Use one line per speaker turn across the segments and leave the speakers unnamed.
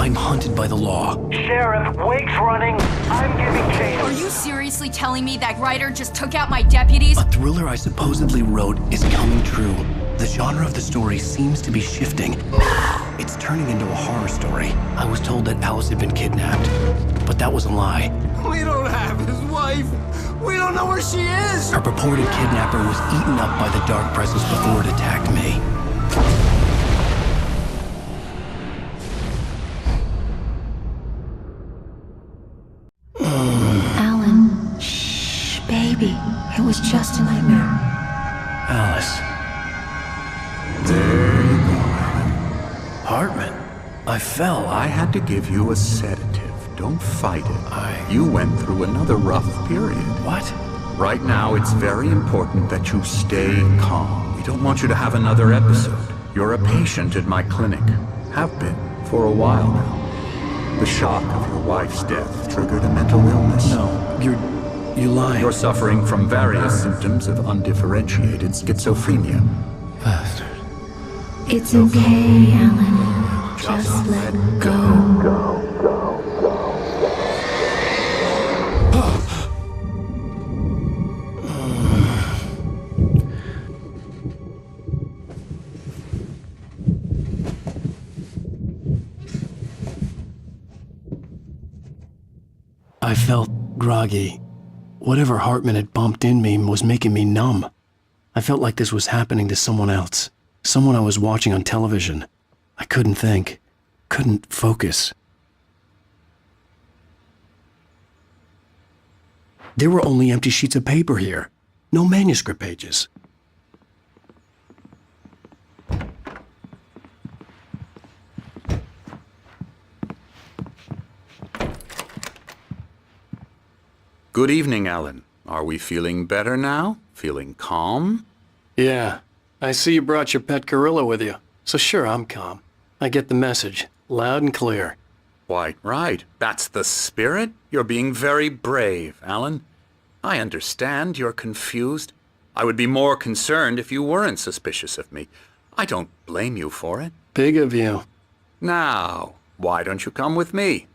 I'm hunted by the law.
Sheriff, Wake's running. I'm giving chase.
Are you seriously telling me that writer just took out my deputies?
A thriller I supposedly wrote is coming true. The genre of the story seems to be shifting. It's turning into a horror story. I was told that Alice had been kidnapped, but that was a lie.
We don't have his wife. We don't know where she is.
Our purported kidnapper was eaten up by the dark presence before it attacked me.
Alan, shh, baby. It was just a nightmare.
Alice.
There you go, Alan.
Hartman. I fell.
I had to give you a sedative. Don't fight it. You went through another rough period.
What?
Right now, it's very important that you stay calm. We don't want you to have another episode. You're a patient at my clinic. Have been for a while now. The shock of your wife's death triggered a mental illness.
No, you're lying.
You're suffering from various symptoms of undifferentiated schizophrenia.
Bastard.
It's okay, Alan. Just let go.
I felt groggy. Whatever Hartman had bumped in me was making me numb. I felt like this was happening to someone else. Someone I was watching on television. I couldn't think. Couldn't focus. There were only empty sheets of paper here. No manuscript pages.
Good evening, Alan. Are we feeling better now? Feeling calm?
Yeah. I see you brought your pet gorilla with you. So sure, I'm calm. I get the message. Loud and clear.
Quite right. That's the spirit. You're being very brave, Alan. I understand you're confused. I would be more concerned if you weren't suspicious of me. I don't blame you for it.
Big of you.
Now, why don't you come with me?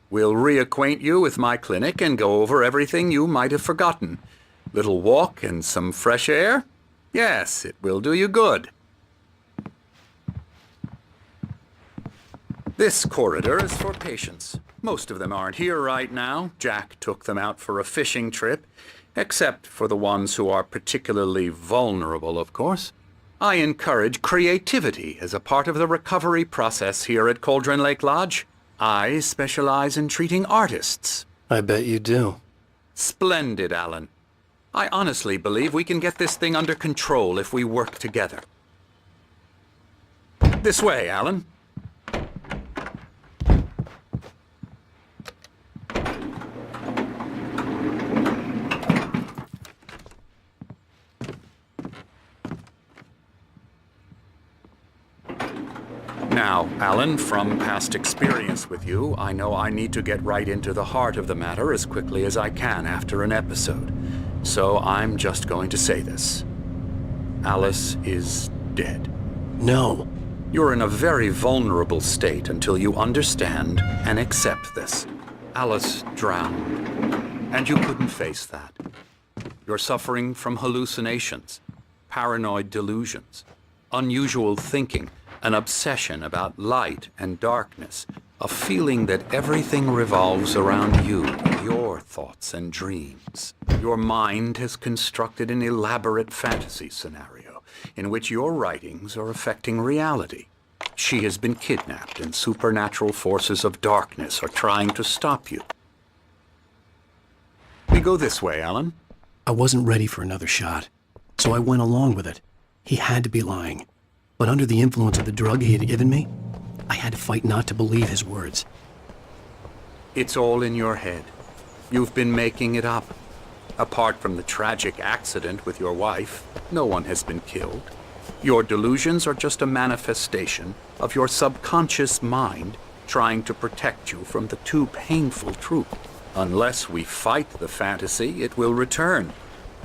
We'll reacquaint you with my clinic and go over everything you might have forgotten. Little walk and some fresh air? Yes, it will do you good. This corridor is for patients. Most of them aren't here right now. Jack took them out for a fishing trip, except for the ones who are particularly vulnerable, of course. I encourage creativity as a part of the recovery process here at Cauldron Lake Lodge. I specialize in treating artists.
I bet you do.
Splendid, Alan. I honestly believe we can get this thing under control if we work together. This way, Alan. Now, Alan, from past experience with you, I know I need to get right into the heart of the matter as quickly as I can after an episode. So I'm just going to say this. Alice is dead.
No.
You're in a very vulnerable state until you understand and accept this. Alice drowned, and you couldn't face that. You're suffering from hallucinations, paranoid delusions, unusual thinking, an obsession about light and darkness, a feeling that everything revolves around you, your thoughts and dreams. Your mind has constructed an elaborate fantasy scenario in which your writings are affecting reality. She has been kidnapped and supernatural forces of darkness are trying to stop you. We go this way, Alan.
I wasn't ready for another shot, so I went along with it. He had to be lying. But under the influence of the drug he had given me, I had to fight not to believe his words.
It's all in your head. You've been making it up. Apart from the tragic accident with your wife, no one has been killed. Your delusions are just a manifestation of your subconscious mind trying to protect you from the too painful truth. Unless we fight the fantasy, it will return.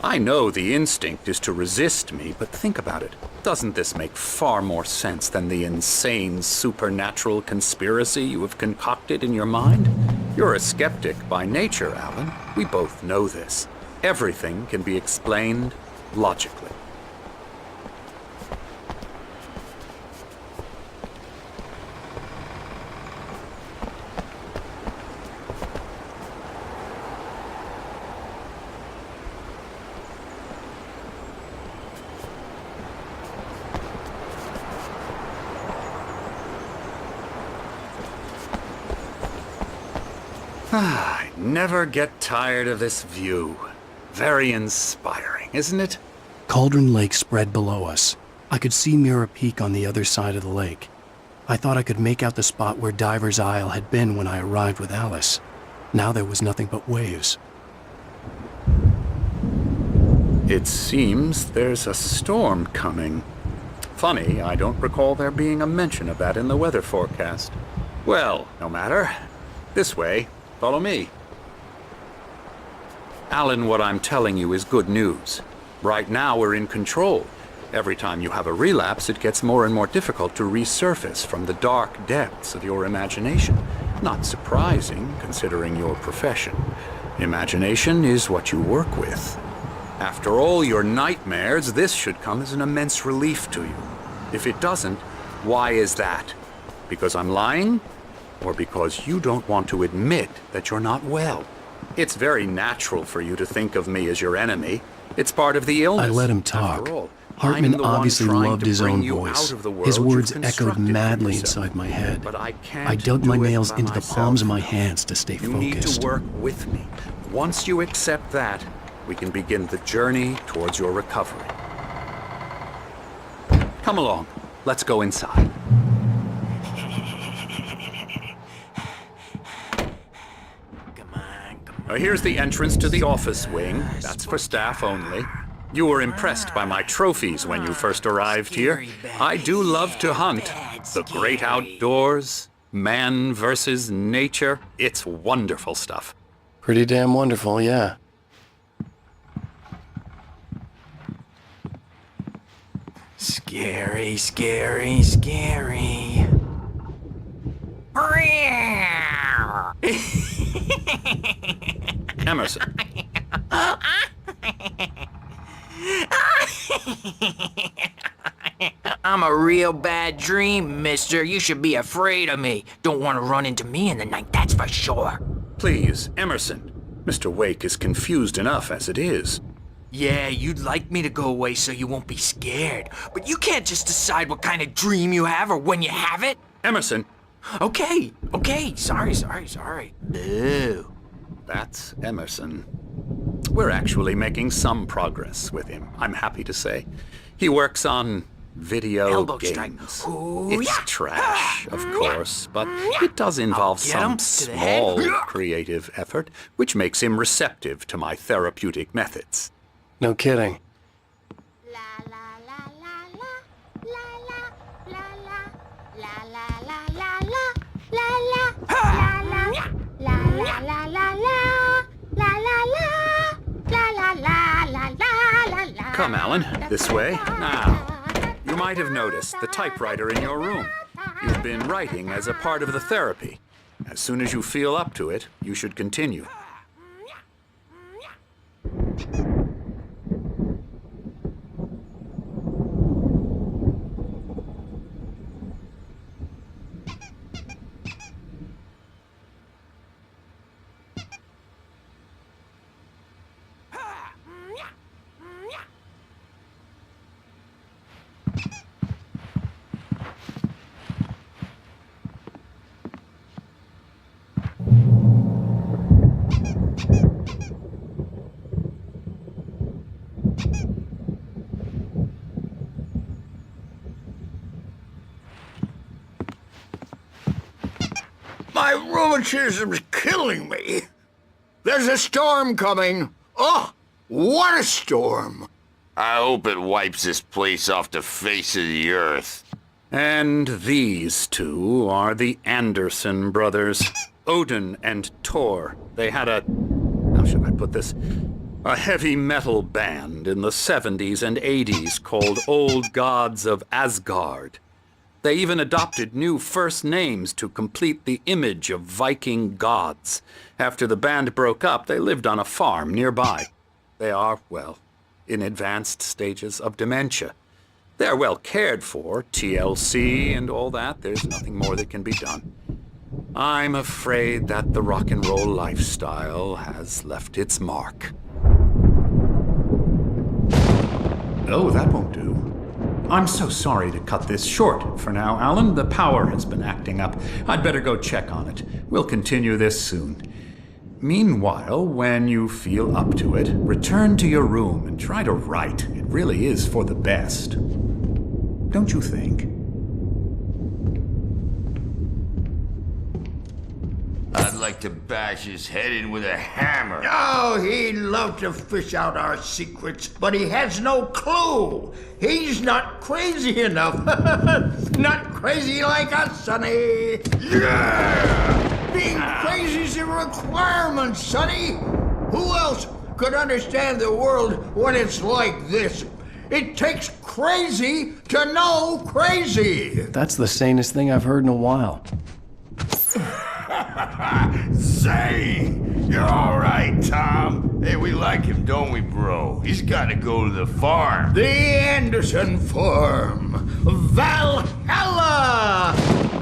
I know the instinct is to resist me, but think about it. Doesn't this make far more sense than the insane supernatural conspiracy you have concocted in your mind? You're a skeptic by nature, Alan. We both know this. Everything can be explained logically. I never get tired of this view. Very inspiring, isn't it?
Cauldron Lake spread below us. I could see Mirror Peak on the other side of the lake. I thought I could make out the spot where Diver's Isle had been when I arrived with Alice. Now there was nothing but waves.
It seems there's a storm coming. Funny, I don't recall there being a mention of that in the weather forecast. Well, no matter. This way. Follow me. Alan, what I'm telling you is good news. Right now we're in control. Every time you have a relapse, it gets more and more difficult to resurface from the dark depths of your imagination. Not surprising, considering your profession. Imagination is what you work with. After all your nightmares, this should come as an immense relief to you. If it doesn't, why is that? Because I'm lying? Or because you don't want to admit that you're not well? It's very natural for you to think of me as your enemy. It's part of the illness.
I let him talk.
After all,
Hartman
I'm the one
obviously
trying
loved
to
his
bring
own
you
voice.
out of the world
His words
you've
echoed
constructed for
madly
yourself.
inside my head.
But I can't
I dug
do
my
it
nails
by
into the
myself.
palms of my hands to stay
You need to
focused.
work with me. Once you accept that, we can begin the journey towards your recovery. Come along. Let's go inside. Here's the entrance to the office wing. That's for staff only. You were impressed by my trophies when you first arrived here. I do love to hunt. The great outdoors, man versus nature. It's wonderful stuff.
Pretty damn wonderful, yeah.
Scary, scary, scary.
Emerson.
I'm a real bad dream, mister. You should be afraid of me. Don't want to run into me in the night, that's for sure.
Please, Emerson. Mr. Wake is confused enough as it is.
Yeah, you'd like me to go away so you won't be scared. But you can't just decide what kind of dream you have or when you have it.
Emerson.
Okay, sorry. Boo.
That's Emerson. We're actually making some progress with him, I'm happy to say. He works on video
Elbow strike.
games.
Ooh,
It's
yeah.
trash, of course, but it does involve
Get
some
him to the head.
small creative effort, which makes him receptive to my therapeutic methods.
No kidding.
Come, Alan, this way. Now, you might have noticed the typewriter in your room. You've been writing as a part of the therapy. As soon as you feel up to it, you should continue.
My rheumatism's killing me. There's a storm coming. Oh, what a storm.
I hope it wipes this place off the face of the earth.
And these two are the Anderson brothers, Odin and Tor. They had a... how should I put this? A heavy metal band in the 70s and 80s called Old Gods of Asgard. They even adopted new first names to complete the image of Viking gods. After the band broke up, they lived on a farm nearby. They are, well, in advanced stages of dementia. They're well cared for, TLC and all that. There's nothing more that can be done. I'm afraid that the rock and roll lifestyle has left its mark.
Oh, that won't do. I'm so sorry to cut this short for now, Alan. The power has been acting up. I'd better go check on it. We'll continue this soon. Meanwhile, when you feel up to it, return to your room and try to write. It really is for the best. Don't you think?
I'd like to bash his head in with a hammer.
Oh, he'd love to fish out our secrets, but he has no clue. He's not crazy enough. Not crazy like us, Sonny. Yeah! Being crazy's a requirement, Sonny. Who else could understand the world when it's like this? It takes crazy to know crazy.
That's the sanest thing I've heard in a while.
Zane! You're all right, Tom. Hey, we like him, don't we, bro? He's got to go to the farm.
The Anderson Farm. Valhalla!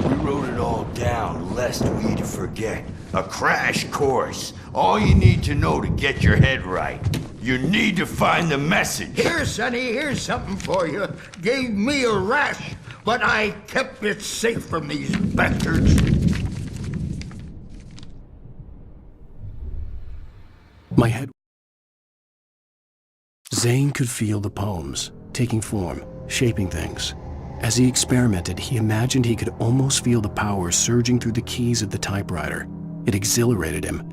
We wrote it all down, lest we forget. A crash course. All you need to know to get your head right. You need to find the message.
Here, Sonny, here's something for you. Gave me a rash, but I kept it safe from these bastards.
My head... Zane could feel the poems, taking form, shaping things. As he experimented, he imagined he could almost feel the power surging through the keys of the typewriter. It exhilarated him.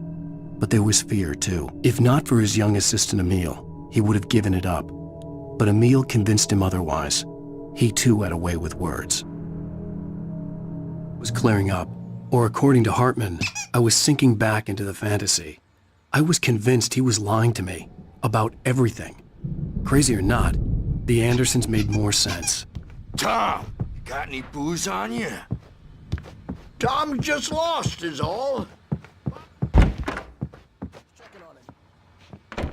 But there was fear, too. If not for his young assistant Emil, he would have given it up. But Emil convinced him otherwise. He, too, had a way with words. It was clearing up, or according to Hartman, I was sinking back into the fantasy. I was convinced he was lying to me about everything. Crazy or not, the Andersons made more sense.
Tom, you got any booze on you?
Tom just lost is all.
Checking on him.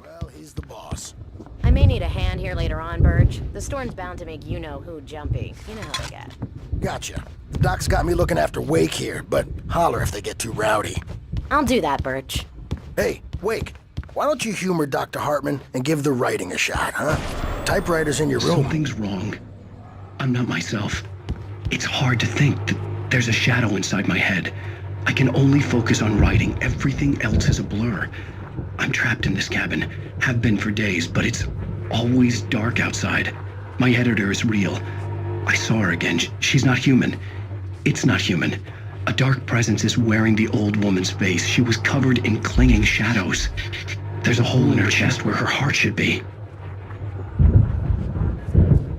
Well, he's the boss.
I may need a hand here later on, Birch. The storm's bound to make you-know-who jumpy. You know how they get.
Gotcha. The doc's got me looking after Wake here, but holler if they get too rowdy.
I'll do that, Birch.
Hey, Wake, why don't you humor Dr. Hartman and give the writing a shot, huh? Typewriter's in your room.
Something's wrong. I'm not myself. It's hard to think that there's a shadow inside my head. I can only focus on writing. Everything else is a blur. I'm trapped in this cabin. Have been for days, but it's always dark outside. My editor is real. I saw her again. She's not human. It's not human. A dark presence is wearing the old woman's face. She was covered in clinging shadows. There's a hole in her chest where her heart should be.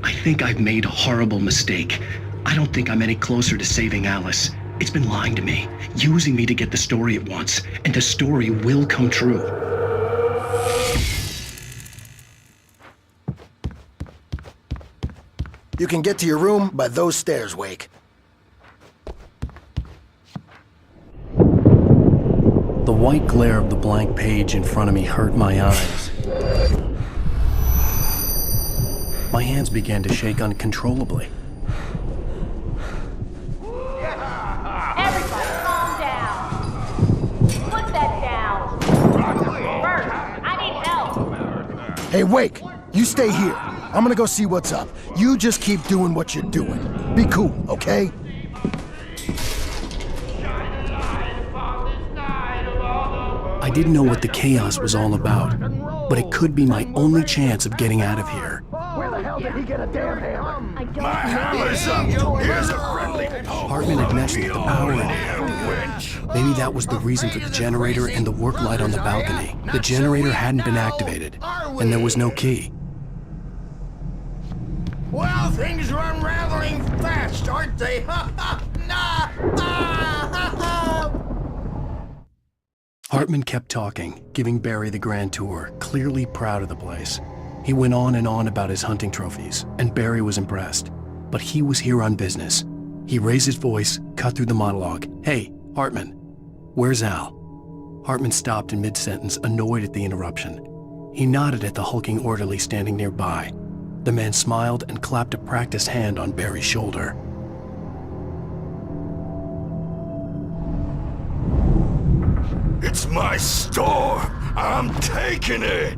I think I've made a horrible mistake. I don't think I'm any closer to saving Alice. It's been lying to me, using me to get the story it wants, and the story will come true.
You can get to your room by those stairs, Wake.
The white glare of the blank page in front of me hurt my eyes. My hands began to shake uncontrollably.
Everybody, calm down. Put that down. Bert, I need help.
Hey, Wake, you stay here. I'm gonna go see what's up. You just keep doing what you're doing. Be cool, okay?
I didn't know what the chaos was all about, but it could be my only chance of getting out of here.
Where the hell did he get a damn hammer?
I don't
My hammer's up. Here's a friendly poke.
Hartman had mentioned the power in it. Maybe that was the reason for the generator and the work light on the balcony. The generator hadn't been activated, and there was no key.
Well, things are unraveling fast, aren't they?
Hartman kept talking, giving Barry the grand tour, clearly proud of the place. He went on and on about his hunting trophies, and Barry was impressed. But he was here on business. He raised his voice, cut through the monologue. "Hey, Hartman, where's Al?" Hartman stopped in mid-sentence, annoyed at the interruption. He nodded at the hulking orderly standing nearby. The man smiled and clapped a practiced hand on Barry's shoulder.
It's my store. I'm taking it.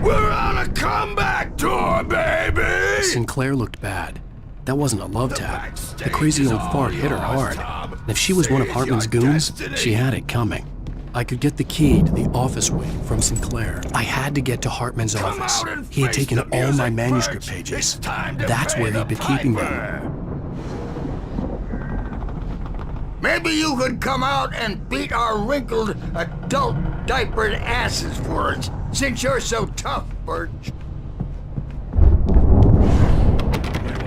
We're on a comeback tour, baby!
Sinclair looked bad. That wasn't a love tap. The crazy old fart hit her hard. And if she was one of Hartman's goons, she had it coming. I could get the key to the office wing from Sinclair. I had to get to Hartman's office. He had taken all my manuscript pages. That's where he'd been keeping them.
Maybe you could come out and beat our wrinkled, adult diapered asses for us, since you're so tough, Birch.
We're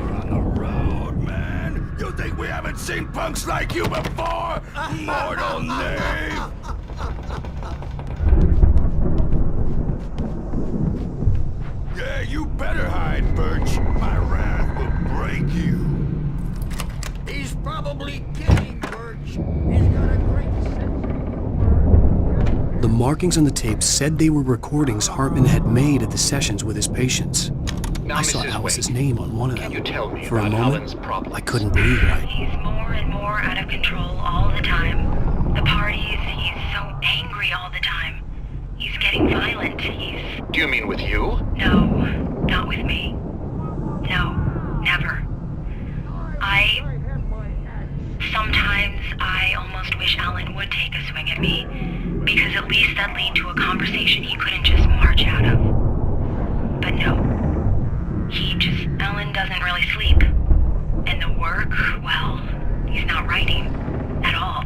on the road, man. You think we haven't seen punks like you before? Mortal knave! Yeah, you better hide, Birch. My wrath will break you.
He's probably kidding, Birch. He's got a great sense.
The markings on the tape said they were recordings Hartman had made at the sessions with his patients.
Now,
I saw
Mrs.
Alice's
Wake,
name on one of them.
can you tell me
For a
about
moment,
Alan's problems?
I couldn't believe it.
He's more and more out of control all the time. The parties, he's so angry all the time. He's getting violent.
Do you mean with you?
No, not with me. No, never. Sometimes I almost wish Alan would take a swing at me, because at least that lead to a conversation he couldn't just march out of. But no. Alan doesn't really sleep. And the work, well, he's not writing at all.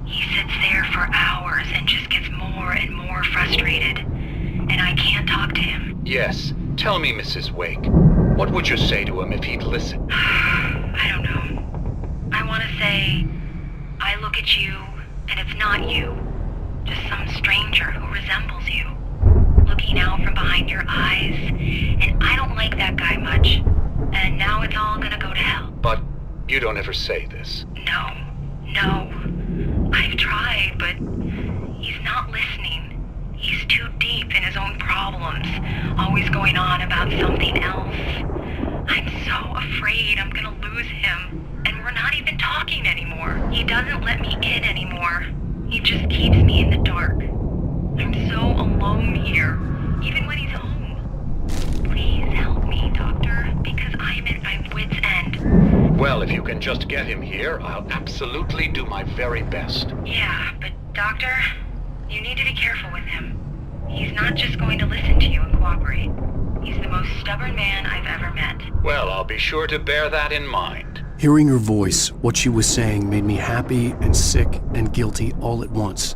He sits there for hours and just gets more and more frustrated. And I can't talk to him.
Yes. Tell me, Mrs. Wake. What would you say to him if he'd listen?
I don't know. I want to say, I look at you, and it's not you. Just some stranger who resembles you. Looking out from behind your eyes, and I don't like that guy much. And now it's all gonna go to hell.
But you don't ever say this.
No. I've tried, but he's not listening. He's too deep in his own problems, always going on about something else. I'm so afraid I'm gonna lose him, and we're not even talking anymore. He doesn't let me in anymore. He just keeps me in the dark. I'm so alone here, even when he's home. Please help me, Doctor, because I'm at my wit's end.
Well, if you can just get him here, I'll absolutely do my very best.
Yeah, but Doctor, you need to be careful with him. He's not just going to listen to you and cooperate. He's the most stubborn man I've ever met.
Well, I'll be sure to bear that in mind.
Hearing her voice, what she was saying made me happy and sick and guilty all at once.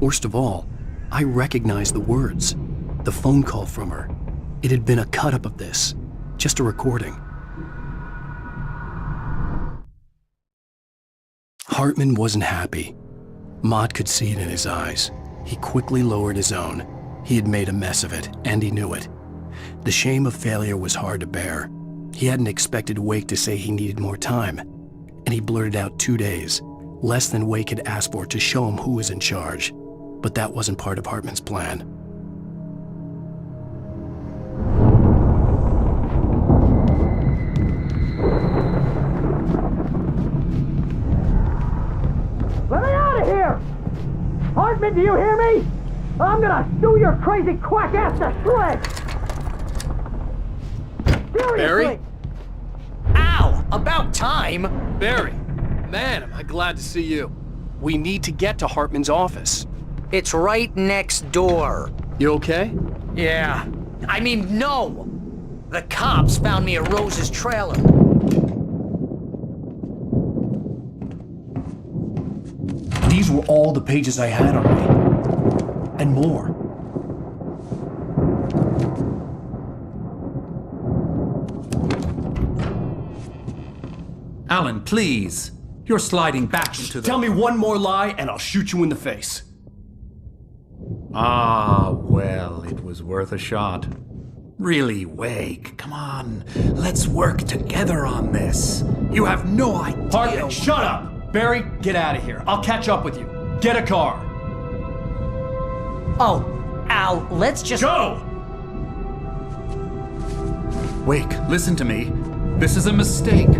Worst of all, I recognized the words. The phone call from her. It had been a cut-up of this. Just a recording. Hartman wasn't happy. Mott could see it in his eyes. He quickly lowered his own. He had made a mess of it, and he knew it. The shame of failure was hard to bear. He hadn't expected Wake to say he needed more time, and he blurted out 2 days, less than Wake had asked for to show him who was in charge. But that wasn't part of Hartman's plan.
Let me out of here! Hartman, do you hear me? I'm gonna sue your crazy quack ass to shreds! Seriously!
Barry?
Ow! About time!
Barry, man, am I glad to see you. We need to get to Hartman's office.
It's right next door.
You okay?
Yeah. I mean, no! The cops found me at Rose's trailer.
These were all the pages I had on me. And more.
Alan, please. You're sliding back into the...
Tell me one more lie and I'll shoot you in the face.
Ah, well, it was worth a shot. Really, Wake, come on. Let's work together on this. You have no idea...
Hartman, shut up! Barry, get out of here. I'll catch up with you. Get a car.
Oh, Al, let's just...
Go!
Wake, listen to me. This is a mistake.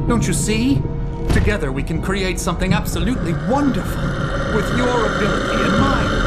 Don't you see? Together we can create something absolutely wonderful. With your ability and mine.